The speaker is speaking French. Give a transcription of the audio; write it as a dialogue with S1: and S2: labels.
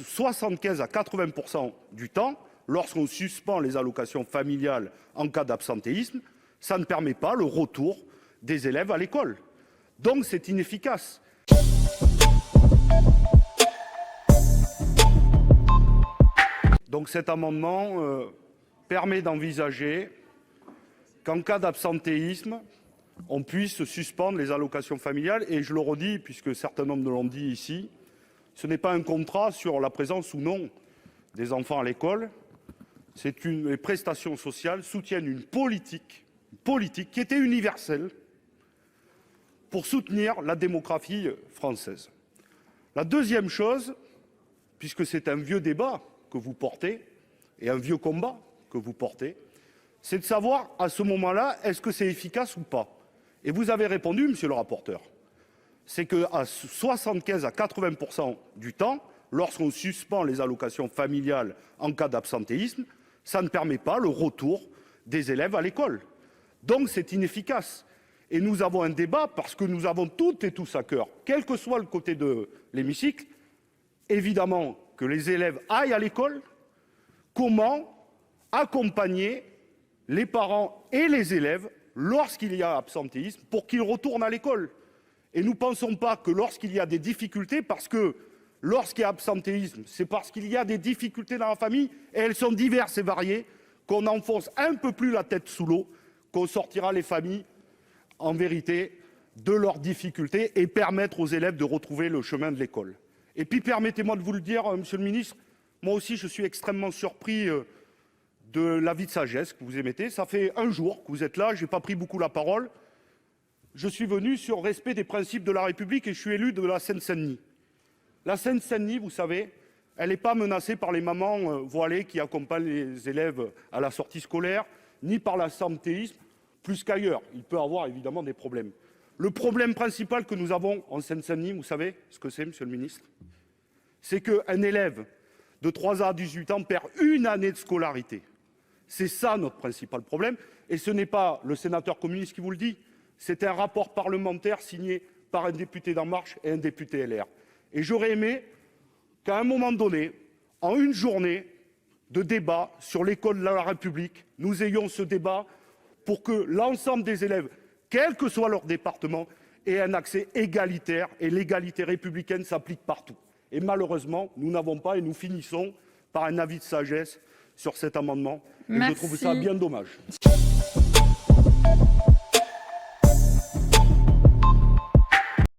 S1: 75 à 80% du temps, lorsqu'on suspend les allocations familiales en cas d'absentéisme, ça ne permet pas le retour des élèves à l'école. Donc c'est inefficace. Donc cet amendement permet d'envisager qu'en cas d'absentéisme, on puisse suspendre les allocations familiales. Et je le redis, puisque certains nombres l'ont dit ici, ce n'est pas un contrat sur la présence ou non des enfants à l'école. Les prestations sociales soutiennent une politique qui était universelle pour soutenir la démographie française. La deuxième chose, puisque c'est un vieux débat que vous portez et un vieux combat que vous portez, c'est de savoir à ce moment-là, est-ce que c'est efficace ou pas? Et vous avez répondu, monsieur le rapporteur, c'est qu'à 75 à 80% du temps, lorsqu'on suspend les allocations familiales en cas d'absentéisme, ça ne permet pas le retour des élèves à l'école. Donc c'est inefficace. Et nous avons un débat parce que nous avons toutes et tous à cœur, quel que soit le côté de l'hémicycle, évidemment que les élèves aillent à l'école. Comment accompagner les parents et les élèves lorsqu'il y a absentéisme pour qu'ils retournent à l'école? Et nous ne pensons pas que lorsqu'il y a des difficultés, parce que lorsqu'il y a absentéisme, c'est parce qu'il y a des difficultés dans la famille, et elles sont diverses et variées, qu'on enfonce un peu plus la tête sous l'eau, qu'on sortira les familles, en vérité, de leurs difficultés et permettre aux élèves de retrouver le chemin de l'école. Et puis permettez-moi de vous le dire, monsieur le ministre, moi aussi je suis extrêmement surpris de l'avis de sagesse que vous émettez. Ça fait un jour que vous êtes là, je n'ai pas pris beaucoup la parole. Je suis venu sur le respect des principes de la République et je suis élu de la Seine-Saint-Denis. La Seine-Saint-Denis, vous savez, elle n'est pas menacée par les mamans voilées qui accompagnent les élèves à la sortie scolaire, ni par l'absentéisme, plus qu'ailleurs. Il peut y avoir évidemment des problèmes. Le problème principal que nous avons en Seine-Saint-Denis, vous savez ce que c'est, monsieur le ministre? C'est qu'un élève de 3 à 18 ans perd une année de scolarité. C'est ça notre principal problème. Et ce n'est pas le sénateur communiste qui vous le dit, c'est un rapport parlementaire signé par un député d'En Marche et un député LR. Et j'aurais aimé qu'à un moment donné, en une journée de débat sur l'école de la République, nous ayons ce débat pour que l'ensemble des élèves, quel que soit leur département, aient un accès égalitaire. Et l'égalité républicaine s'applique partout. Et malheureusement, nous n'avons pas et nous finissons par un avis de sagesse sur cet amendement. Et je trouve ça bien dommage.